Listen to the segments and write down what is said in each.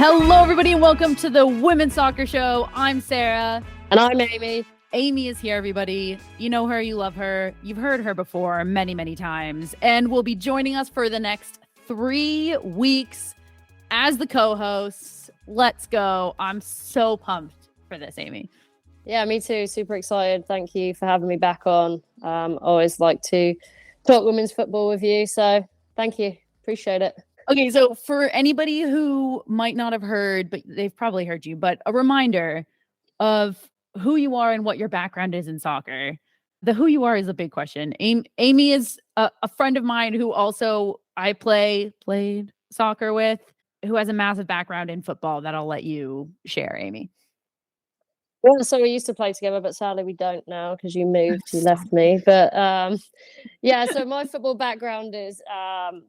Hello, everybody, and welcome to the Women's Soccer Show. I'm Sarah. And I'm Amy. Amy is here, everybody. You know her, you love her. You've heard her before many, many times, and will be joining us for the next 3 weeks as the co-hosts. Let's go. I'm so pumped for this, Amy. Yeah, me too. Super excited. Thank you for having me back on. Always like to talk women's football with you. So thank you. Appreciate it. Okay, so for anybody who might not have heard, but they've probably heard you, but a reminder of who you are and what your background is in soccer. The who you are is a big question. Amy is a friend of mine who also I played soccer with, who has a massive background in football that I'll let you share, Amy. Yeah, so we used to play together, but sadly we don't now because you moved, you left me. But yeah, so my football background is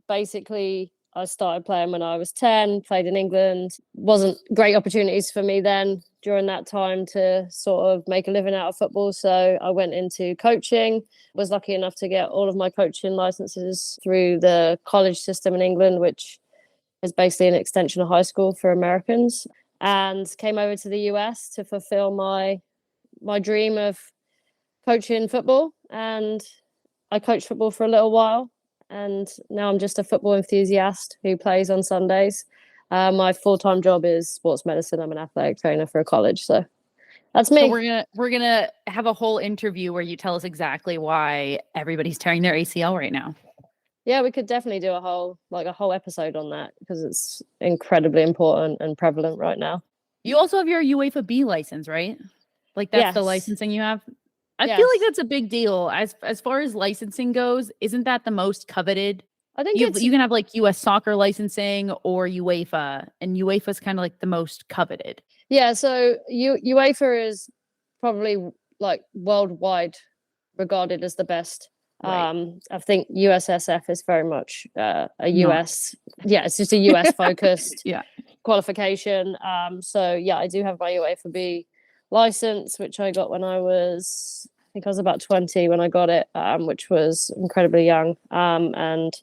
basically I started playing when I was 10, played in England. Wasn't great opportunities for me then during that time to sort of make a living out of football. So I went into coaching, was lucky enough to get all of my coaching licenses through the college system in England, which is basically an extension of high school for Americans, and came over to the US to fulfill my dream of coaching football. And I coached football for a little while. And now I'm just a football enthusiast who plays on Sundays. My full-time job is sports medicine. I'm an athletic trainer for a college. So that's me. So we're gonna have a whole interview where you tell us exactly why everybody's tearing their ACL right now. Yeah, we could definitely do a whole episode on that because it's incredibly important and prevalent right now. You also have your UEFA B license, right? Like that's the licensing you have. I feel like that's a big deal as far as licensing goes. Isn't that the most coveted? I think you can have like US soccer licensing or UEFA, and UEFA is kind of like the most coveted. Yeah, so UEFA is probably like worldwide regarded as the best. Right. I think USSF is very much a US. Yeah, it's just a US focused qualification. So yeah, I do have my UEFA B license, which I got when I was about 20 when I got it, which was incredibly young. And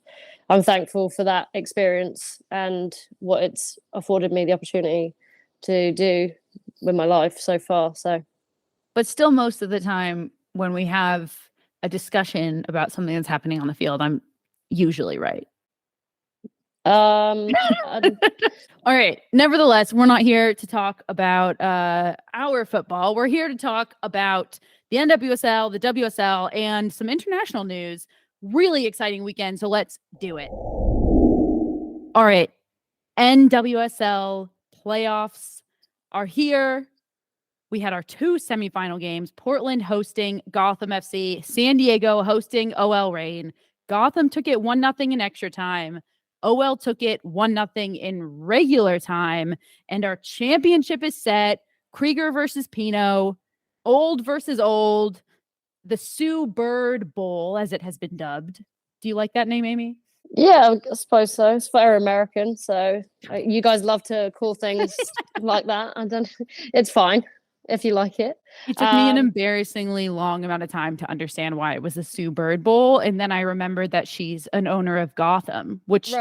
I'm thankful for that experience and what it's afforded me the opportunity to do with my life so far. So, but still, most of the time when we have a discussion about something that's happening on the field, I'm usually right. All right. Nevertheless, we're not here to talk about our football. We're here to talk about the NWSL, the WSL, and some international news. Really exciting weekend. So let's do it. All right. NWSL playoffs are here. We had our 2 semifinal games, Portland hosting Gotham FC, San Diego hosting OL Reign. Gotham took it 1-0 in extra time. OL took it 1-0 in regular time. And our championship is set. Krieger versus Pino, old versus old, the Sue Bird Bowl, as it has been dubbed. Do you like that name, Amy? Yeah, I suppose so. It's very American. So you guys love to call things like that. It's fine. If you like it. It took me an embarrassingly long amount of time to understand why it was the Sue Bird Bowl. And then I remembered that she's an owner of Gotham, which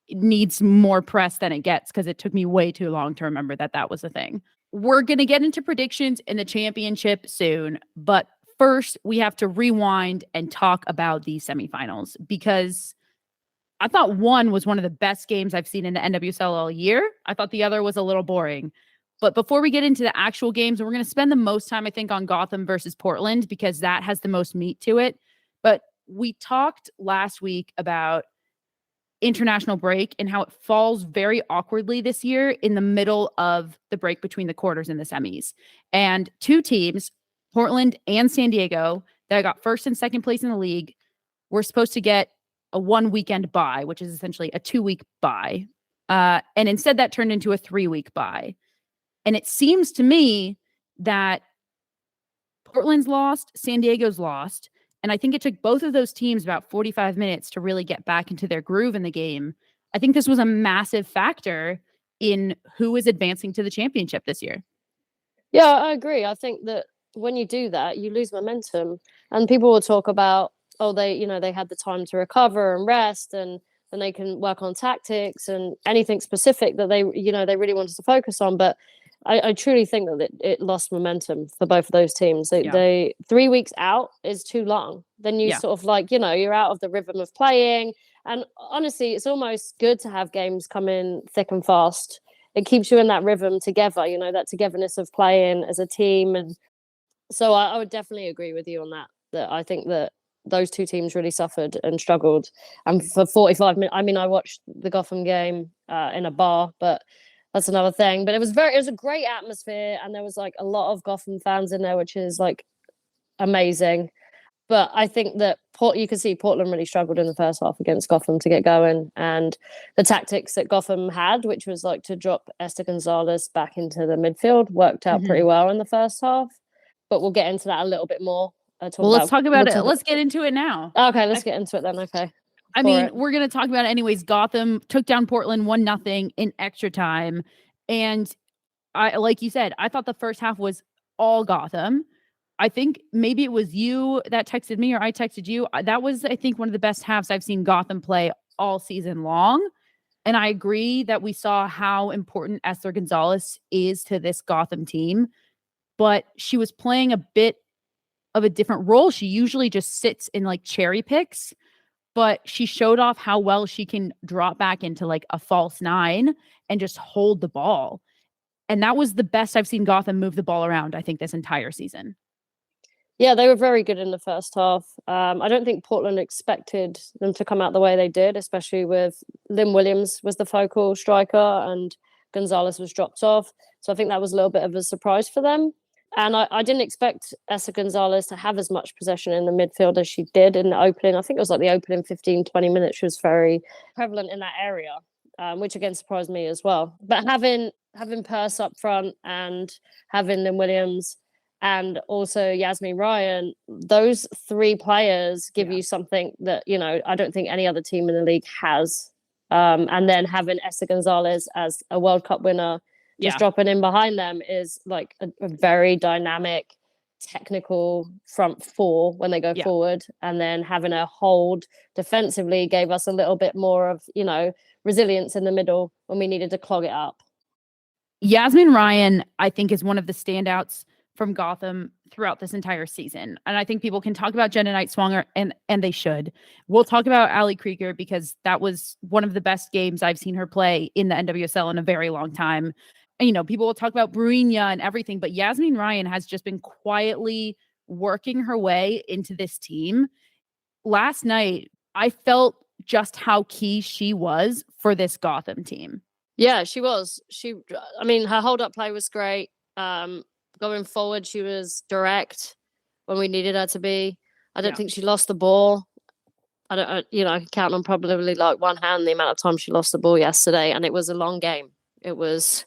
needs more press than it gets because it took me way too long to remember that was a thing. We're going to get into predictions in the championship soon. But first, we have to rewind and talk about these semifinals because I thought one was one of the best games I've seen in the NWSL all year. I thought the other was a little boring. But before we get into the actual games, we're going to spend the most time, I think, on Gotham versus Portland because that has the most meat to it. But we talked last week about international break and how it falls very awkwardly this year in the middle of the break between the quarters and the semis. And 2 teams, Portland and San Diego, that got first and second place in the league, were supposed to get a 1-weekend bye, which is essentially a 2-week bye. And instead that turned into a 3-week bye. And it seems to me that Portland's lost, San Diego's lost. And I think it took both of those teams about 45 minutes to really get back into their groove in the game. I think this was a massive factor in who is advancing to the championship this year. Yeah, I agree. I think that when you do that, you lose momentum. And people will talk about, they had the time to recover and rest and then they can work on tactics and anything specific that they really wanted to focus on. But I truly think that it lost momentum for both of those teams. They 3 weeks out is too long. Then you sort of like, you're out of the rhythm of playing. And honestly, it's almost good to have games come in thick and fast. It keeps you in that rhythm together, that togetherness of playing as a team. And so I would definitely agree with you on that I think that those two teams really suffered and struggled. And for 45 minutes, I mean, I watched the Gotham game in a bar, but that's another thing. But it was a great atmosphere, and there was like a lot of Gotham fans in there, which is like amazing. But I think that you can see Portland really struggled in the first half against Gotham to get going. And the tactics that Gotham had, which was like to drop Esther Gonzalez back into the midfield, worked out pretty well in the first half. But we'll get into that a little bit more. Let's talk about it. Let's get into it now. Okay, let's get into it then. Okay. I mean, we're going to talk about it anyways. Gotham took down Portland 1-0 in extra time. And like you said, I thought the first half was all Gotham. I think maybe it was you that texted me or I texted you. That was, I think, one of the best halves I've seen Gotham play all season long. And I agree that we saw how important Esther Gonzalez is to this Gotham team. But she was playing a bit of a different role. She usually just sits in like cherry picks, but she showed off how well she can drop back into like a false nine and just hold the ball. And that was the best I've seen Gotham move the ball around, I think, this entire season. Yeah, they were very good in the first half. I don't think Portland expected them to come out the way they did, especially with Lynn Williams was the focal striker and Gonzalez was dropped off. So I think that was a little bit of a surprise for them. And I didn't expect Esther Gonzalez to have as much possession in the midfield as she did in the opening. I think it was like the opening 15, 20 minutes. She was very prevalent in that area, which again surprised me as well. But having Purse up front and having Lynn Williams and also Yasmin Ryan, those three players give you something that, I don't think any other team in the league has. And then having Esther Gonzalez as a World Cup winner, just dropping in behind them is like a very dynamic, technical front four when they go forward. And then having a hold defensively gave us a little bit more of, resilience in the middle when we needed to clog it up. Yasmin Ryan, I think, is one of the standouts from Gotham throughout this entire season. And I think people can talk about Jenna Knight-Swanger, and they should. We'll talk about Ali Krieger because that was one of the best games I've seen her play in the NWSL in a very long time. And, people will talk about Bruinia and everything, but Yasmin Ryan has just been quietly working her way into this team. Last night, I felt just how key she was for this Gotham team. Yeah, she was. Her hold-up play was great. Going forward, she was direct when we needed her to be. I don't think she lost the ball. I can count on probably like one hand the amount of time she lost the ball yesterday, and it was a long game. It was,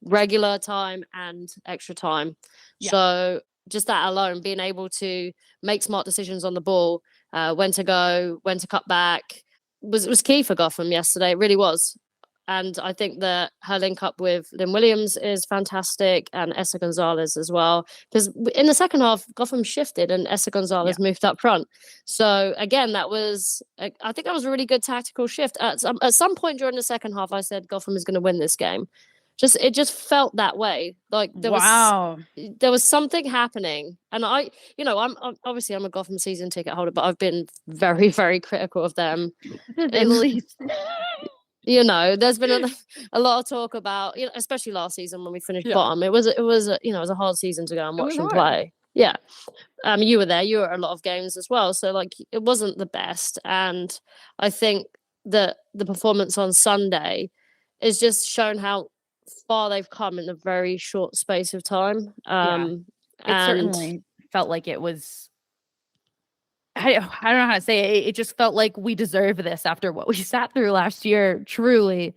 regular time and extra time. Yeah. So just that alone, being able to make smart decisions on the ball, when to go, when to cut back, was key for Gotham yesterday. It really was. And I think that her link up with Lynn Williams is fantastic, and Esther Gonzalez as well. Because in the second half, Gotham shifted and Esther Gonzalez moved up front. So again, I think that was a really good tactical shift. At some point during the second half, I said Gotham is going to win this game. It just felt that way. Like there was something happening, and I'm obviously I'm a Gotham season ticket holder, but I've been very, very critical of them. At least. There's been a lot of talk about, especially last season when we finished bottom. It was a hard season to go and watch them play. Yeah. You were there. You were at a lot of games as well. So like it wasn't the best. And I think that the performance on Sunday is just shown how far they've come in a very short space of time. It certainly felt like it was. I don't know how to say it. It just felt like we deserve this after what we sat through last year, truly.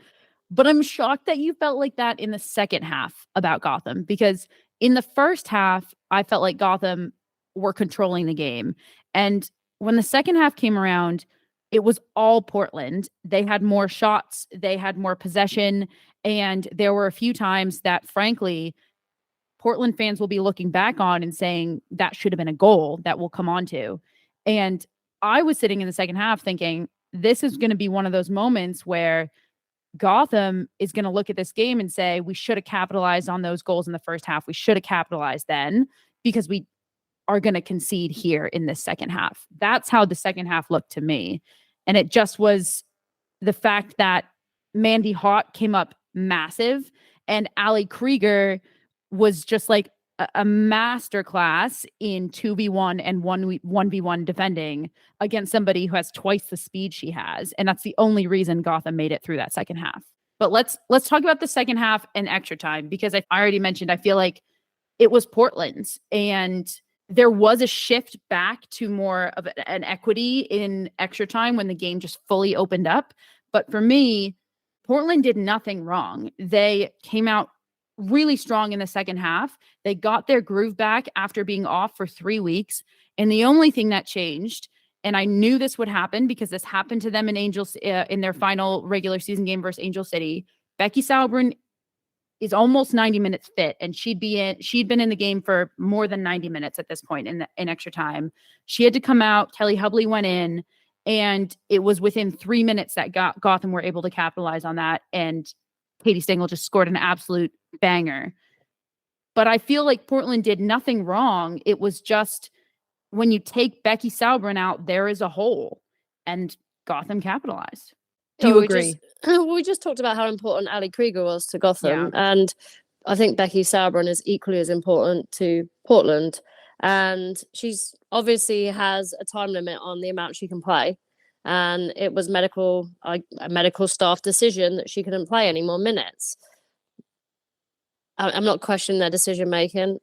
But I'm shocked that you felt like that in the second half about Gotham, because in the first half, I felt like Gotham were controlling the game. And when the second half came around, it was all Portland. They had more shots, they had more possession, and there were a few times that, frankly, Portland fans will be looking back on and saying that should have been a goal that we'll come on to. And I was sitting in the second half thinking, this is going to be one of those moments where Gotham is going to look at this game and say, we should have capitalized on those goals in the first half. We should have capitalized then, because we are going to concede here in this second half. That's how the second half looked to me. And it just was the fact that Mandy Hawk came up massive, and Ali Krieger was just like a masterclass in 2v1 and 1v1 defending against somebody who has twice the speed she has. And that's the only reason Gotham made it through that second half. But let's talk about the second half and extra time, because I already mentioned, I feel like it was Portland's, and there was a shift back to more of an equity in extra time when the game just fully opened up. But for me, Portland did nothing wrong. They came out really strong in the second half. They got their groove back after being off for 3 weeks. And the only thing that changed, and I knew this would happen because this happened to them in in their final regular season game versus Angel City. Becky Sauerbrunn is almost 90 minutes fit, and she'd been in the game for more than 90 minutes at this point in extra time. She had to come out. Kelly Hubley went in, and it was within 3 minutes that Gotham were able to capitalize on that. And Katie Stengel just scored an absolute banger. But I feel like Portland did nothing wrong. It was just when you take Becky Sauerbrunn out, there is a hole, and Gotham capitalized. Do you agree? We just talked about how important Ali Krieger was to Gotham, and I think Becky Sauerbrunn is equally as important to Portland. And she's obviously has a time limit on the amount she can play, and it was a medical staff decision that she couldn't play any more minutes. I'm not questioning their decision making.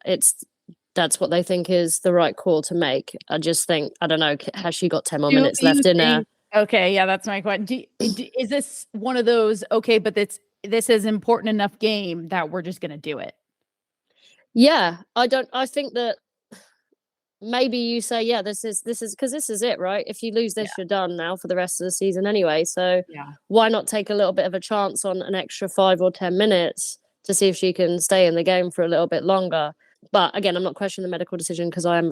That's what they think is the right call to make. I just think, I don't know, has she got 10 more minutes left in her? Okay, yeah, that's my question. Is this one of those, okay, but this is important enough game that we're just going to do it? Yeah, I think that maybe you say, yeah, this is because this is it, right? If you lose this, you're done now for the rest of the season anyway. So why not take a little bit of a chance on an extra 5 or 10 minutes to see if she can stay in the game for a little bit longer? But again, I'm not questioning the medical decision because I'm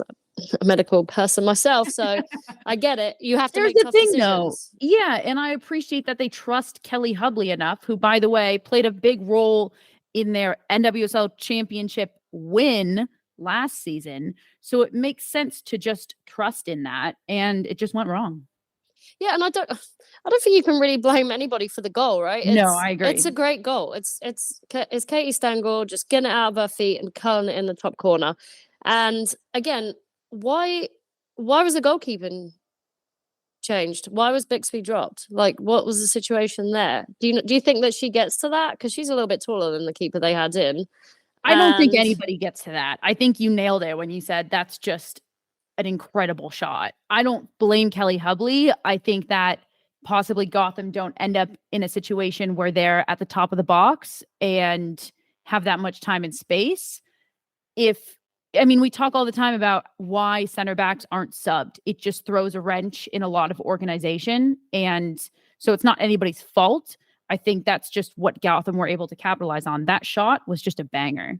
a medical person myself. So I get it. You have to make tough decisions. Though. Yeah. And I appreciate that they trust Kelly Hubley enough, who, by the way, played a big role in their NWSL championship win last season. So it makes sense to just trust in that. And it just went wrong. Yeah, and I don't think you can really blame anybody for the goal, right? No, I agree. It's a great goal. It's Katie Stengel just getting it out of her feet and curling it in the top corner. And again, why was the goalkeeping changed? Why was Bixby dropped? Like, what was the situation there? Do you think that she gets to that? Because she's a little bit taller than the keeper they had in. I don't think anybody gets to that. I think you nailed it when you said that's just an incredible shot. I don't blame Kelly Hubley. I think that possibly Gotham don't end up in a situation where they're at the top of the box and have that much time and space. We talk all the time about why center backs aren't subbed. It just throws a wrench in a lot of organization. And so it's not anybody's fault. I think that's just what Gotham were able to capitalize on. That shot was just a banger.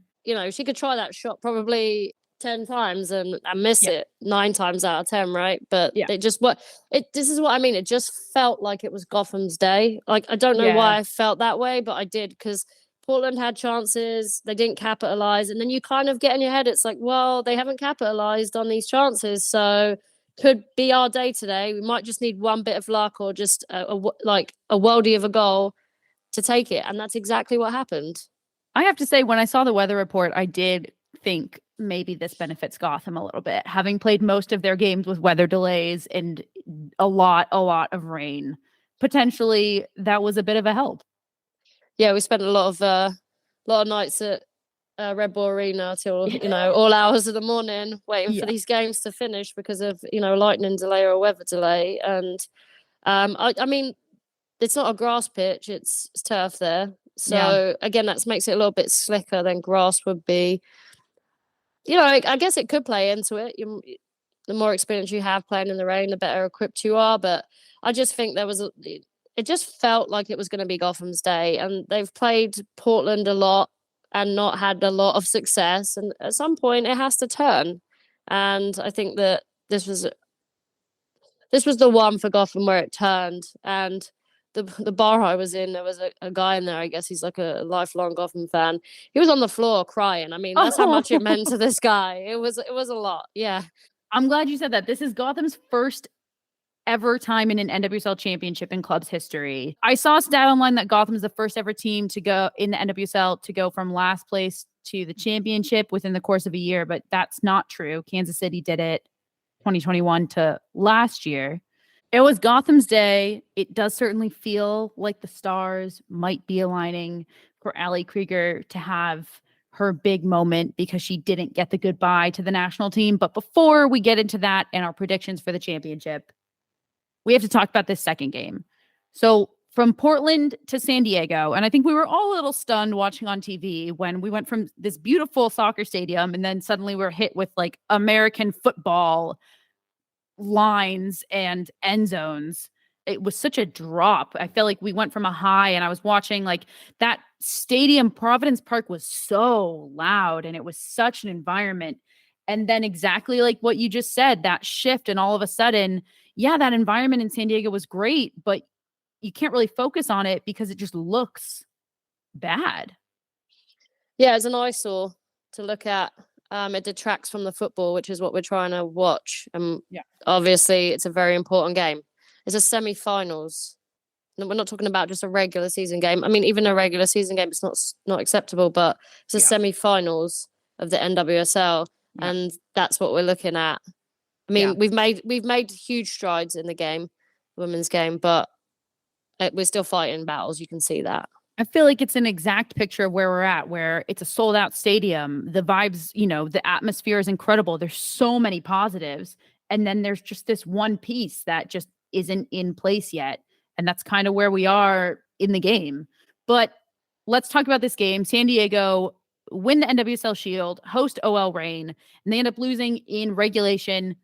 She could try that shot probably 10 times and miss it 9 times out of 10, right? But this is what I mean. It just felt like it was Gotham's day. Like, I don't know why I felt that way, but I did, because Portland had chances, they didn't capitalize, and then you kind of get in your head, it's like, well, they haven't capitalized on these chances, so could be our day today. We might just need one bit of luck or just a worldie of a goal to take it, and that's exactly what happened. I have to say, when I saw the weather report, I did think maybe this benefits Gotham a little bit, having played most of their games with weather delays and a lot of rain. Potentially that was a bit of a help. Yeah, we spent a lot of nights at Red Bull Arena till all hours of the morning waiting for these games to finish because of a lightning delay or a weather delay. And I mean, it's not a grass pitch, it's turf there. So again, that makes it a little bit slicker than grass would be. I guess it could play into it. The more experience you have playing in the rain, the better equipped you are. But I just think it just felt like it was going to be Gotham's day. And they've played Portland a lot and not had a lot of success. And at some point, it has to turn. And I think that this was This was the one for Gotham where it turned, and the bar I was in, there was a guy in there. I guess he's like a lifelong Gotham fan. He was on the floor crying. I mean, that's how much it meant to this guy. It was a lot. Yeah. I'm glad you said that. This is Gotham's first ever time in an NWSL championship in club's history. I saw a stat online that Gotham is the first ever team to go in the NWSL to go from last place to the championship within the course of a year, but that's not true. Kansas City did it 2021 to last year. It was Gotham's day. It does certainly feel like the stars might be aligning for Ali Krieger to have her big moment because she didn't get the goodbye to the national team. But before we get into that and our predictions for the championship, we have to talk about this second game. So from Portland to San Diego, and I think we were all a little stunned watching on TV when we went from this beautiful soccer stadium and then suddenly we're hit with like American football lines and end zones. It was such a drop. I feel like we went from a high, and I was watching like that stadium, Providence Park, was so loud and it was such an environment. And then exactly like what you just said, that shift, and all of a sudden, yeah, that environment in San Diego was great, but you can't really focus on it because it just looks bad. Yeah, it's an eyesore to look at. It detracts from the football, which is what we're trying to watch. Yeah. Obviously, it's a very important game. It's a semi-finals. We're not talking about just a regular season game. I mean, even a regular season game, it's not acceptable, but it's a semi-finals of the NWSL, and that's what we're looking at. I mean, we've made huge strides in the game, the women's game, but we're still fighting battles. You can see that. I feel like it's an exact picture of where we're at, where it's a sold out stadium. The vibes, the atmosphere is incredible. There's so many positives. And then there's just this one piece that just isn't in place yet. And that's kind of where we are in the game. But let's talk about this game. San Diego win the NWSL Shield, host OL Reign, and they end up losing in regulation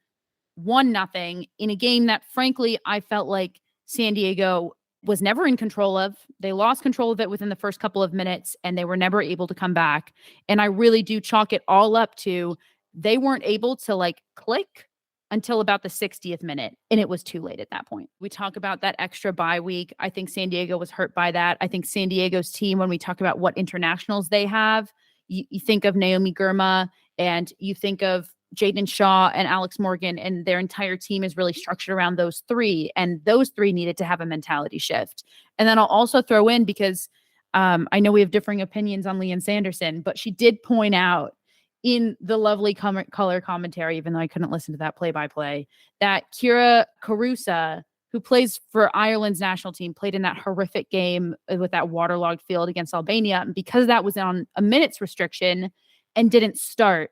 1-0 in a game that, frankly, I felt like San Diego was never in control of. They lost control of it within the first couple of minutes, and they were never able to come back. And I really do chalk it all up to they weren't able to like click until about the 60th minute, and it was too late at that point. We talk about that extra bye week. I think San Diego was hurt by that. I think San Diego's team, when we talk about what internationals they have, you think of Naomi Girma and you think of Jaden Shaw and Alex Morgan, and their entire team is really structured around those three. And those three needed to have a mentality shift. And then I'll also throw in, because I know we have differing opinions on Leanne Sanderson, but she did point out in the lovely color commentary, even though I couldn't listen to that play-by-play, that Kira Carusa, who plays for Ireland's national team, played in that horrific game with that waterlogged field against Albania. And because that was on a minutes restriction and didn't start,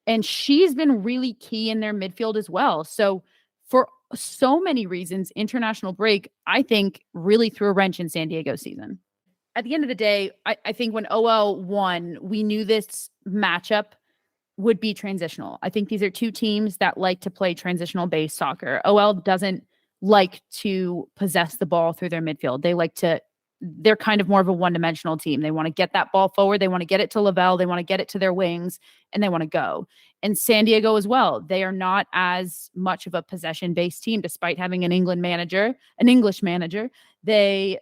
and she's been really key in their midfield as well. So for so many reasons, international break, I think, really threw a wrench in San Diego's season. At the end of the day, I think when OL won, we knew this matchup would be transitional. I think these are two teams that like to play transitional-based soccer. OL doesn't like to possess the ball through their midfield. They're kind of more of a one-dimensional team. They want to get that ball forward. They want to get it to Lavelle. They want to get it to their wings, and they want to go. And San Diego as well. They are not as much of a possession-based team, despite having an English manager. They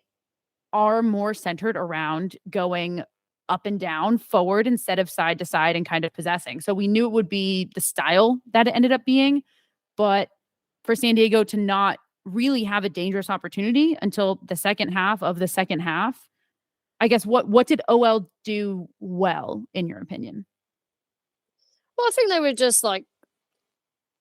are more centered around going up and down, forward instead of side to side, and kind of possessing. So we knew it would be the style that it ended up being, but for San Diego to not really have a dangerous opportunity until the second half of the second half. I guess what did OL do well, in your opinion? Well, I think they were just like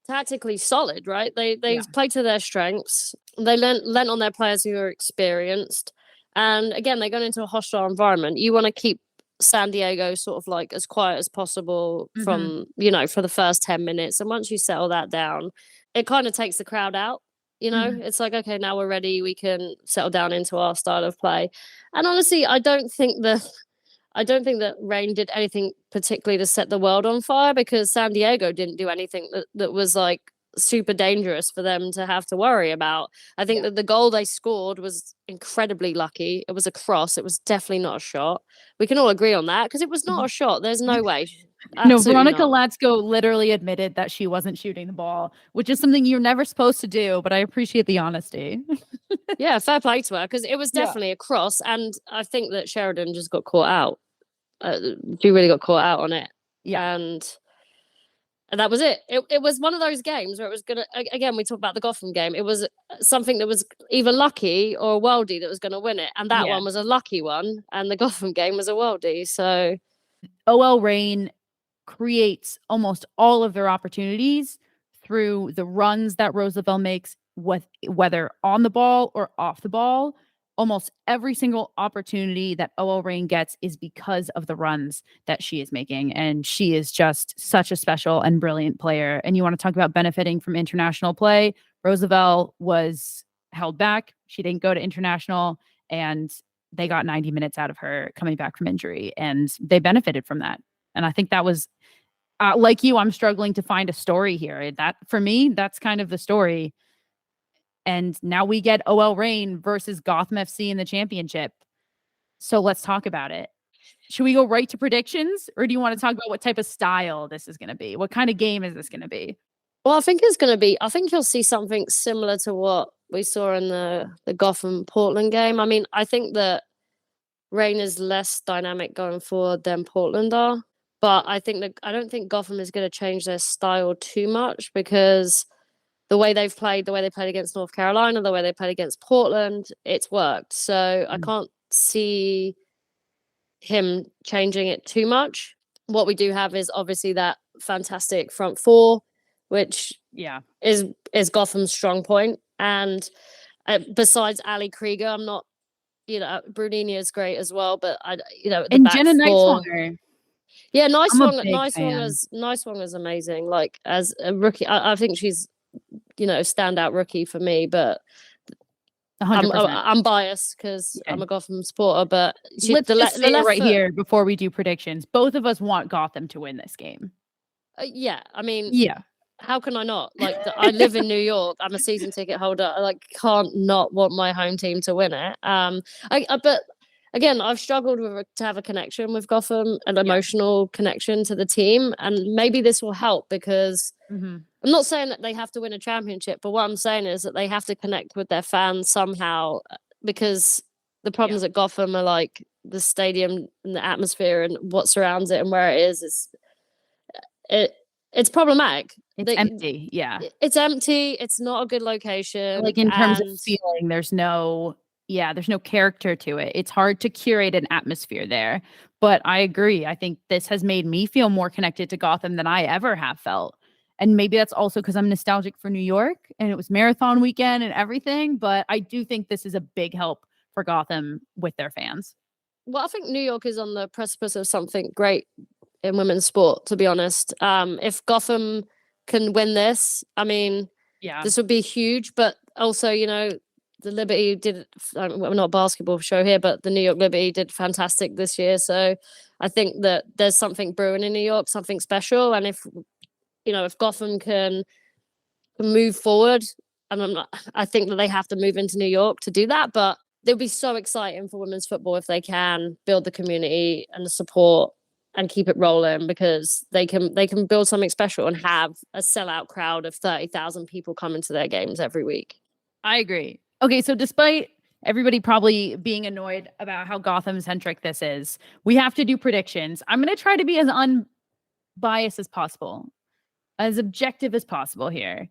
tactically solid, right? They played to their strengths. They lent on their players who are experienced. And again, they're going into a hostile environment. You want to keep San Diego sort of like as quiet as possible from, for the first 10 minutes. And once you settle that down, it kind of takes the crowd out. It's like, okay, now we're ready. We can settle down into our style of play. And honestly, I don't think that Reign did anything particularly to set the world on fire, because San Diego didn't do anything that was like super dangerous for them to have to worry about. I think that the goal they scored was incredibly lucky. It was a cross. It was definitely not a shot. We can all agree on that, because it was not a shot. There's no way. No, Absolutely Veronica not. Latsko literally admitted that she wasn't shooting the ball, which is something you're never supposed to do, but I appreciate the honesty. Yeah, fair play to her because it was Yeah. definitely a cross, and I think that Sheridan just got caught out. She really got caught out on it, Yeah. and that was it. It was one of those games where it was gonna. Again, we talked about the Gotham game. It was something that was either lucky or a worldie that was going to win it, and that Yeah. one was a lucky one, and the Gotham game was a worldie. So OL Reign creates almost all of their opportunities through the runs that Roosevelt makes, whether on the ball or off the ball. Almost every single opportunity that OL Reign gets is because of the runs that she is making. And she is just such a special and brilliant player. And you want to talk about benefiting from international play. Roosevelt was held back. She didn't go to international, and they got 90 minutes out of her coming back from injury. And they benefited from that. And I think that was like you, I'm struggling to find a story here. That for me, that's kind of the story. And now we get OL Reign versus Gotham FC in the championship. So let's talk about it. Should we go right to predictions, or do you want to talk about what type of style this is going to be? What kind of game is this going to be? well, I think it's going to be. I think you'll see something similar to what we saw in the Gotham Portland game. I mean, I think that Rain is less dynamic going forward than Portland are. But I don't think Gotham is going to change their style too much because the way they played against North Carolina, the way they played against Portland, it's worked. So I can't see him changing it too much. What we do have is obviously that fantastic front four, which is Gotham's strong point. And besides Ali Krieger, I'm not, Brunini is great as well, but the and back Jenna four. Neiswanger. Yeah, I'm a big fan. Neiswanger's amazing. Like as a rookie, I think she's standout rookie for me, but 100%. I'm biased because I'm a Gotham supporter. But Let's just say right here before we do predictions, both of us want Gotham to win this game. Yeah, I mean, yeah. How can I not? Like, I live in New York. I'm a season ticket holder. I can't not want my home team to win it. But again, I've struggled to have a connection with Gotham, an emotional connection to the team, and maybe this will help because I'm not saying that they have to win a championship, but what I'm saying is that they have to connect with their fans somehow because the problems at Gotham are like the stadium and the atmosphere and what surrounds it and where it is it's problematic. It's empty. Yeah. It's empty. It's not a good location. Like in terms of feeling, there's no character to it. It's hard to curate an atmosphere there. But I agree. I think this has made me feel more connected to Gotham than I ever have felt. And maybe that's also because I'm nostalgic for New York and it was marathon weekend and everything. But I do think this is a big help for Gotham with their fans. Well, I think New York is on the precipice of something great in women's sport, to be honest. If Gotham can win this, I mean, this would be huge. But also, the Liberty did, we're not a basketball show here, but the New York Liberty did fantastic this year. So I think that there's something brewing in New York, something special. And if Gotham can move forward, and I think that they have to move into New York to do that, but it'll be so exciting for women's football if they can build the community and the support and keep it rolling because they can build something special and have a sellout crowd of 30,000 people coming to their games every week. I agree. Okay, so despite everybody probably being annoyed about how Gotham-centric this is, we have to do predictions. I'm going to try to be as unbiased as possible, as objective as possible here.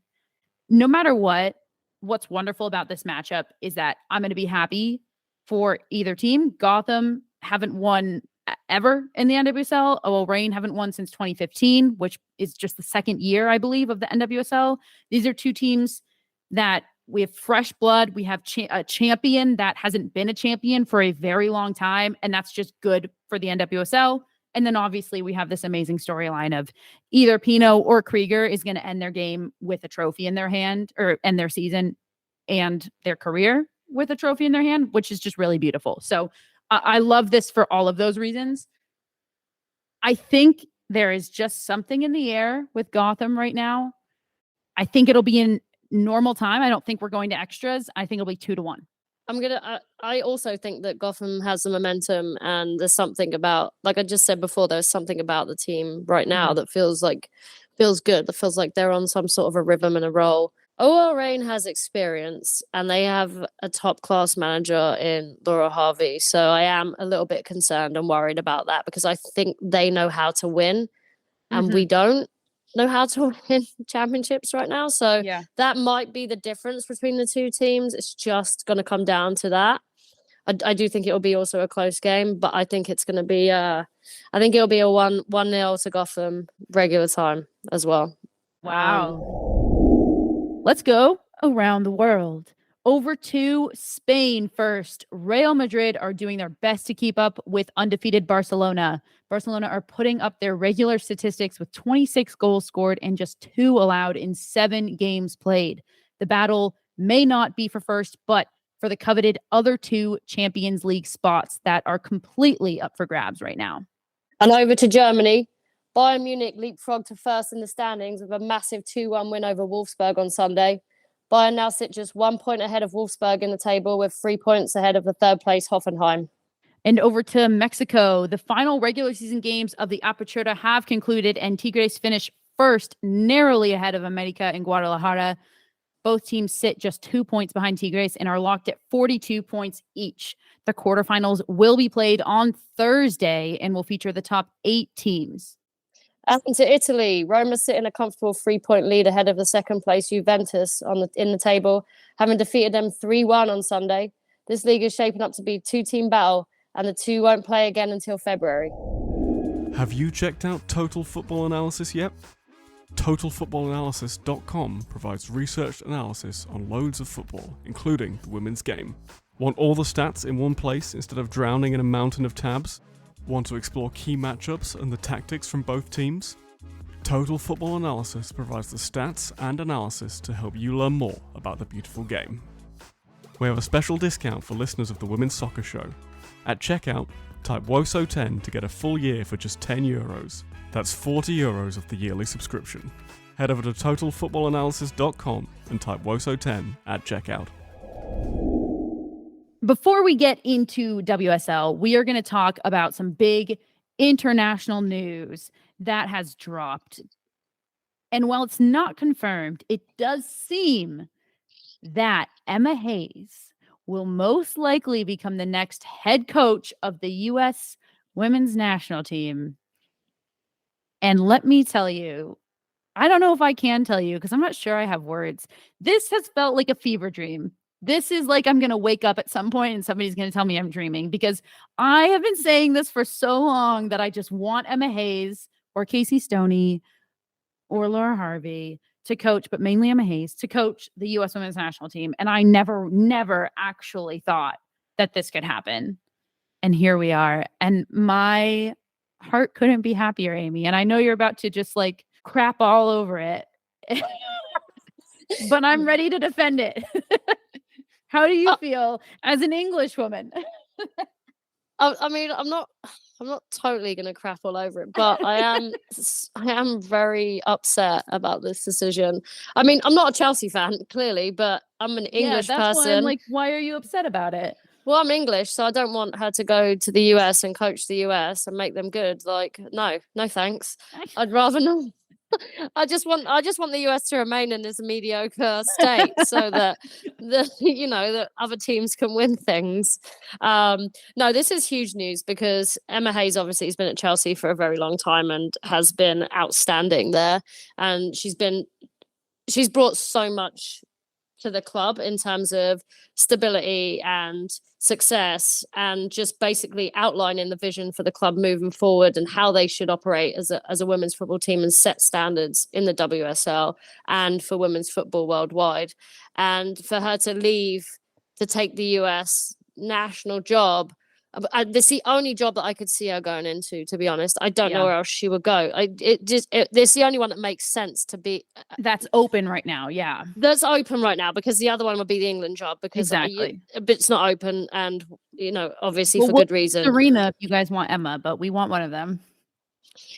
No matter what's wonderful about this matchup is that I'm going to be happy for either team. Gotham haven't won ever in the NWSL. OL Reign haven't won since 2015, which is just the second year, I believe, of the NWSL. These are two teams that we have fresh blood. We have a champion that hasn't been a champion for a very long time, and that's just good for the NWSL. And then obviously we have this amazing storyline of either Pino or Krieger is going to end their game with a trophy in their hand or end their season and their career with a trophy in their hand, which is just really beautiful. So I love this for all of those reasons. I think there is just something in the air with Gotham right now. I think it'll be in normal time. I don't think we're going to extras. I think it'll be 2-1. I also think that Gotham has the momentum, and there's something about, like I just said before, there's something about the team right now that feels good. That feels like they're on some sort of a rhythm and a roll. OL Reign has experience, and they have a top class manager in Laura Harvey. So I am a little bit concerned and worried about that, because I think they know how to win, and we don't know how to win championships right now. So that might be the difference between the two teams. It's just going to come down to that. I do think it will be also a close game, but I think it's going to be I think it'll be a 1-0 to Gotham regular time as well. Wow. Let's go around the world. Over to Spain first. Real Madrid are doing their best to keep up with undefeated Barcelona. Barcelona are putting up their regular statistics with 26 goals scored and just 2 allowed in 7 games played. The battle may not be for first, but for the coveted other 2 Champions League spots that are completely up for grabs right now. And over to Germany. Bayern Munich leapfrogged to first in the standings with a massive 2-1 win over Wolfsburg on Sunday. Bayern now sit just 1 point ahead of Wolfsburg in the table, with 3 points ahead of the third place Hoffenheim. And over to Mexico. The final regular season games of the Apertura have concluded, and Tigres finished first, narrowly ahead of America and Guadalajara. Both teams sit just 2 points behind Tigres and are locked at 42 points each. The quarterfinals will be played on Thursday and will feature the top 8 teams. And to Italy, Roma sit in a comfortable 3-point lead ahead of the second place Juventus in the table, having defeated them 3-1 on Sunday. This league is shaping up to be a 2-team battle, and the 2 won't play again until February. Have you checked out Total Football Analysis yet? TotalFootballAnalysis.com provides research analysis on loads of football, including the women's game. Want all the stats in one place instead of drowning in a mountain of tabs? Want to explore key matchups and the tactics from both teams? Total Football Analysis provides the stats and analysis to help you learn more about the beautiful game. We have a special discount for listeners of the Women's Soccer Show. At checkout, type WOSO10 to get a full year for just €10. That's €40 of the yearly subscription. Head over to TotalFootballAnalysis.com and type WOSO10 at checkout. Before we get into WSL, we are going to talk about some big international news that has dropped. And while it's not confirmed, it does seem that Emma Hayes will most likely become the next head coach of the U.S. women's national team. And let me tell you, I don't know if I can tell you because I'm not sure I have words. This has felt like a fever dream. This is like I'm going to wake up at some point and somebody's going to tell me I'm dreaming, because I have been saying this for so long that I just want Emma Hayes or Casey Stoney or Laura Harvey to coach, but mainly Emma Hayes to coach the U.S. women's national team. And I never actually thought that this could happen. And here we are. And my heart couldn't be happier, Amy. And I know you're about to just like crap all over it, but I'm ready to defend it. How do you feel as an English woman? I mean, I'm not totally going to crap all over it, but I am very upset about this decision. I mean, I'm not a Chelsea fan, clearly, but I'm an English person. Why I'm like, why are you upset about it? Well, I'm English, so I don't want her to go to the US and coach the US and make them good. Like, no thanks. I'd rather not. I just want the US to remain in this mediocre state so that the other teams can win things. No, this is huge news because Emma Hayes obviously has been at Chelsea for a very long time and has been outstanding there, and she's brought so much to the club in terms of stability and success, and just basically outlining the vision for the club moving forward and how they should operate as a women's football team and set standards in the WSL and for women's football worldwide. And for her to leave to take the US national job, this is the only job that I could see her going into, to be honest. I don't know where else she would go. This is the only one that makes sense to be. That's open right now. Yeah. That's open right now, because the other one would be the England job, because exactly. It's not open, and obviously for good reason. Serena, if you guys want Emma, but we want one of them.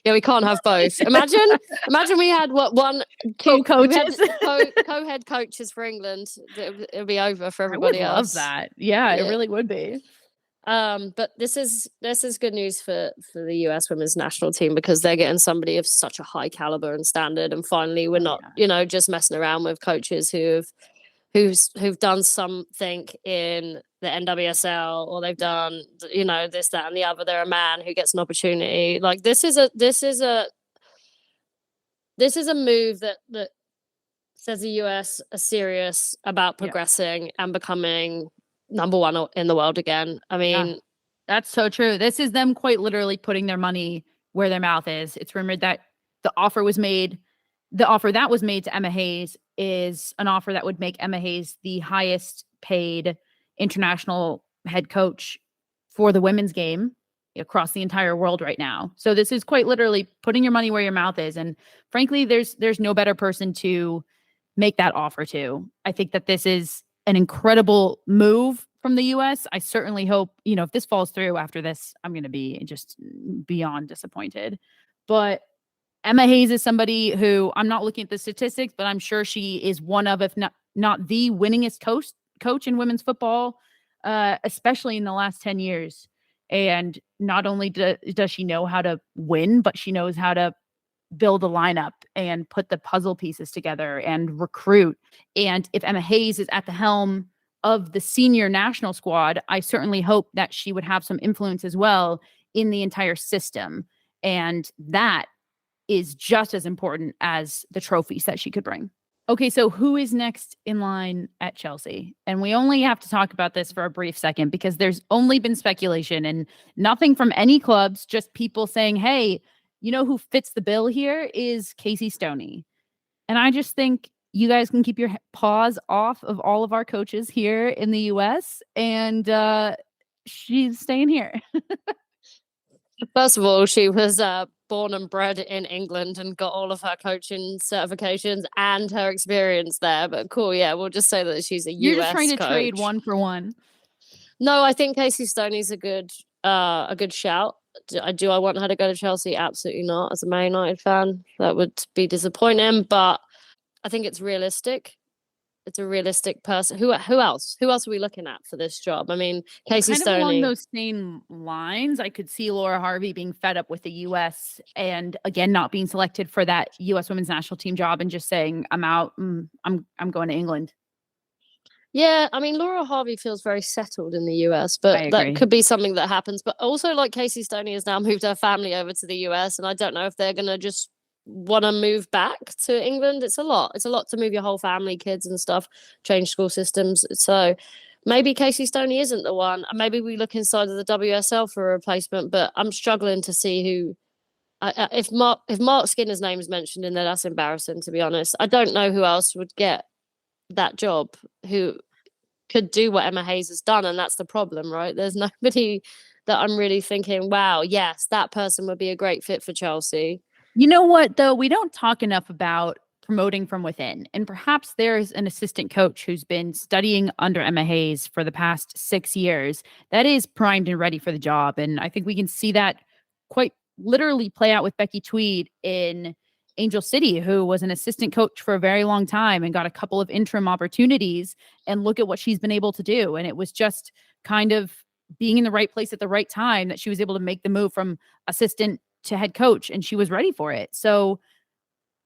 Yeah, we can't have both. Imagine we had two co-coaches, co-head coaches for England. It'd be over for everybody I would else. love that. Yeah, it really would be. But this is good news for the US women's national team, because they're getting somebody of such a high caliber and standard, and finally we're not just messing around with coaches who've done something in the NWSL, or they've done this, that, and the other. They're a man who gets an opportunity. Like this is a move that says the US are serious about progressing and becoming number one in the world again. I mean, that's so true. This is them quite literally putting their money where their mouth is. It's rumored that the offer that was made to Emma Hayes is an offer that would make Emma Hayes the highest paid international head coach for the women's game across the entire world right now. So this is quite literally putting your money where your mouth is. And frankly, there's no better person to make that offer to. I think that this is an incredible move from the US. I certainly hope, if this falls through after this, I'm going to be just beyond disappointed. But Emma Hayes is somebody who, I'm not looking at the statistics, but I'm sure she is one of, if not the winningest coach in women's football, especially in the last 10 years. And not only does she know how to win, but she knows how to build a lineup and put the puzzle pieces together and recruit. And if Emma Hayes is at the helm of the senior national squad, I certainly hope that she would have some influence as well in the entire system. And that is just as important as the trophies that she could bring. Okay, so who is next in line at Chelsea? And we only have to talk about this for a brief second because there's only been speculation and nothing from any clubs, just people saying, hey, who fits the bill here is Casey Stoney. And I just think you guys can keep your paws off of all of our coaches here in the US, and she's staying here. First of all, she was born and bred in England and got all of her coaching certifications and her experience there. But cool, yeah, we'll just say that she's a US You're just trying to coach. trade one for one. No, I think Casey Stoney's a good shout. Do I want her to go to Chelsea? Absolutely not. As a Man United fan, that would be disappointing. But I think it's realistic. It's a realistic person. Who else? Who else are we looking at for this job? I mean, Casey Stoney. Along those same lines, I could see Laura Harvey being fed up with the US and again not being selected for that US women's national team job and just saying, I'm out. I'm going to England. Yeah, I mean, Laura Harvey feels very settled in the US, but that could be something that happens. But also, like, Casey Stoney has now moved her family over to the US, and I don't know if they're going to just want to move back to England. It's a lot to move your whole family, kids and stuff, change school systems. So maybe Casey Stoney isn't the one. Maybe we look inside of the WSL for a replacement, but I'm struggling to see who. If Mark Skinner's name is mentioned in there, that's embarrassing, to be honest. I don't know who else would get that job who could do what Emma Hayes has done, and that's the problem, right? There's nobody that I'm really thinking, wow, yes, that person would be a great fit for Chelsea. You know what, though? We don't talk enough about promoting from within. And perhaps there's an assistant coach who's been studying under Emma Hayes for the past 6 years that is primed and ready for the job. And I think we can see that quite literally play out with Becky Tweed in Angel City, who was an assistant coach for a very long time and got a couple of interim opportunities. And look at what she's been able to do. And it was just kind of being in the right place at the right time that she was able to make the move from assistant to head coach, and she was ready for it. So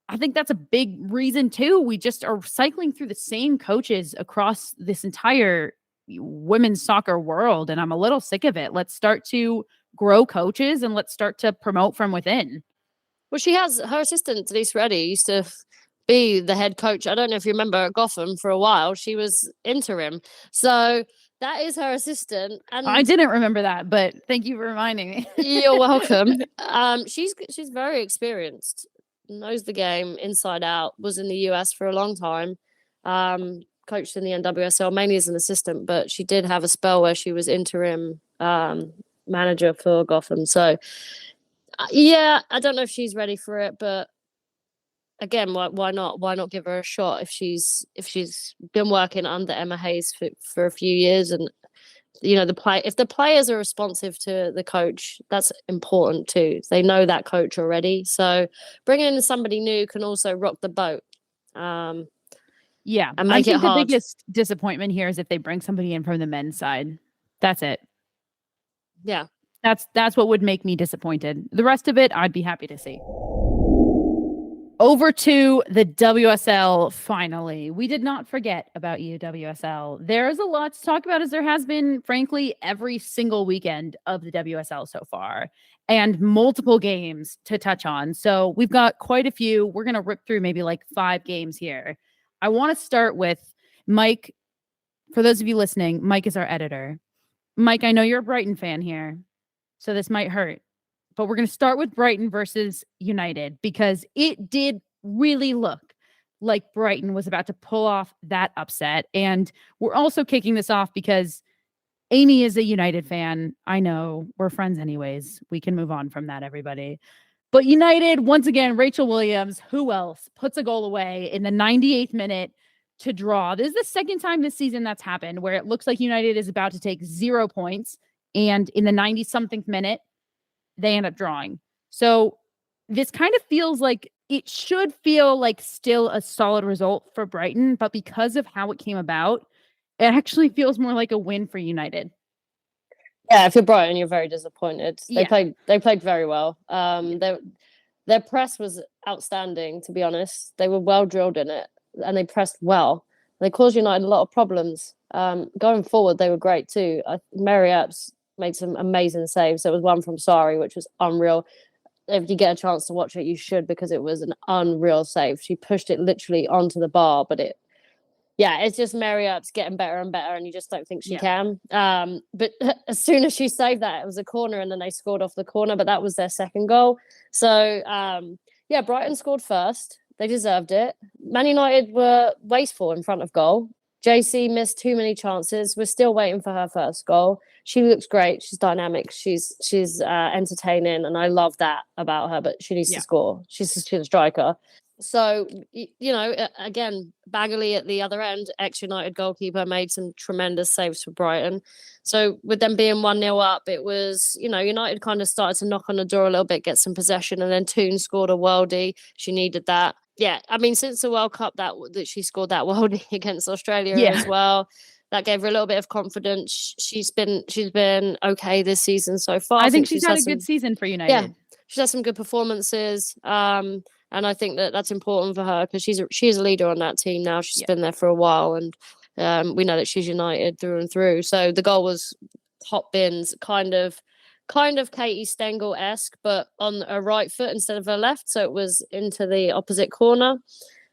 I think that's a big reason too. We just are cycling through the same coaches across this entire women's soccer world, and I'm a little sick of it. Let's start to grow coaches and let's start to promote from within. Well, she has her assistant, Denise Reddy, used to be the head coach. I don't know if you remember at Gotham for a while. She was interim. So that is her assistant. And I didn't remember that, but thank you for reminding me. You're welcome. She's very experienced, knows the game inside out, was in the US for a long time, coached in the NWSL, mainly as an assistant, but she did have a spell where she was interim manager for Gotham. So yeah, I don't know if she's ready for it, but again, why not? Why not give her a shot if she's been working under Emma Hayes for a few years and if the players are responsive to the coach, that's important too. They know that coach already. So bringing in somebody new can also rock the boat. Yeah. And make it hard. The biggest disappointment here is if they bring somebody in from the men's side. That's it. Yeah. That's what would make me disappointed. The rest of it, I'd be happy to see. Over to the WSL finally. We did not forget about UWSL. There's a lot to talk about, as there has been, frankly, every single weekend of the WSL so far, and multiple games to touch on. So we've got quite a few. We're going to rip through maybe like 5 games here. I want to start with Mike. For those of you listening, Mike is our editor. Mike, I know you're a Brighton fan here, so this might hurt. But we're going to start with Brighton versus United, because it did really look like Brighton was about to pull off that upset. And we're also kicking this off because Amy is a United fan. I know, we're friends anyways. We can move on from that, everybody. But United, once again, Rachel Williams, who else, puts a goal away in the 98th minute to draw. This is the second time this season that's happened, where it looks like United is about to take 0 points. And in the 90-something minute, they end up drawing. So this kind of feels like it should feel like still a solid result for Brighton, but because of how it came about, it actually feels more like a win for United. Yeah, if you're Brighton, you're very disappointed. They Yeah. played very well. Their press was outstanding, to be honest. They were well drilled in it, and they pressed well. They caused United a lot of problems. Going forward, they were great too. Mary Epps made some amazing saves. There was one from Sari, which was unreal. If you get a chance to watch it, you should, because it was an unreal save. She pushed it literally onto the bar, but it's just Mary Epps getting better and better, and you just don't think she can. But as soon as she saved that, it was a corner, and then they scored off the corner, but that was their second goal. So, Brighton scored first. They deserved it. Man United were wasteful in front of goal. JC missed too many chances. We're still waiting for her first goal. She looks great. She's dynamic. She's entertaining, and I love that about her. But she needs to score. She's a striker. So, again, Bagley at the other end, ex-United goalkeeper, made some tremendous saves for Brighton. So with them being 1-0 up, it was, United kind of started to knock on the door a little bit, get some possession, and then Toon scored a worldie. She needed that. Yeah, I mean, since the World Cup that she scored that worldie against Australia as well, that gave her a little bit of confidence. She's been okay this season so far. I think she's had a good season for United. Yeah, she's had some good performances. And I think that's important for her, because she's a leader on that team now. She's been there for a while, and we know that she's United through and through. So the goal was hot bins, kind of Katie Stengel-esque, but on a right foot instead of her left. So it was into the opposite corner.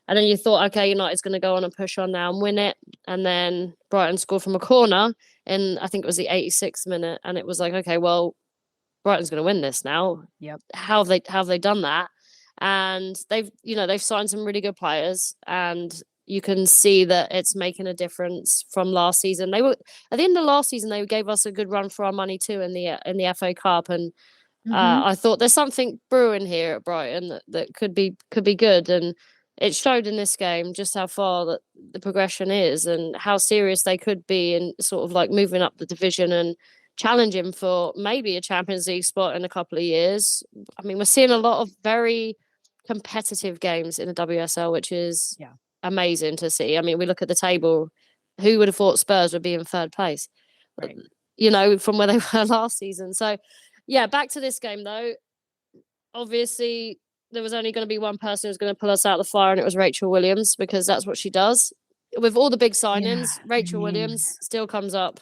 And then you thought, okay, United's going to go on and push on now and win it. And then Brighton scored from a corner, and I think it was the 86th minute. And it was like, okay, well, Brighton's going to win this now. Yep. How have they done that? And they've signed some really good players, and you can see that it's making a difference from last season. They were at the end of last season, they gave us a good run for our money too in the FA Cup, and I thought there's something brewing here at Brighton that could be good, and it showed in this game just how far that the progression is and how serious they could be in sort of like moving up the division and challenging for maybe a Champions League spot in a couple of years. I mean, we're seeing a lot of very competitive games in the WSL, which is amazing to see. I mean, we look at the table. Who would have thought Spurs would be in third place? Right. From where they were last season. So, back to this game though. Obviously, there was only going to be one person who was going to pull us out of the fire, and it was Rachel Williams, because that's what she does. With all the big signings, Rachel Williams still comes up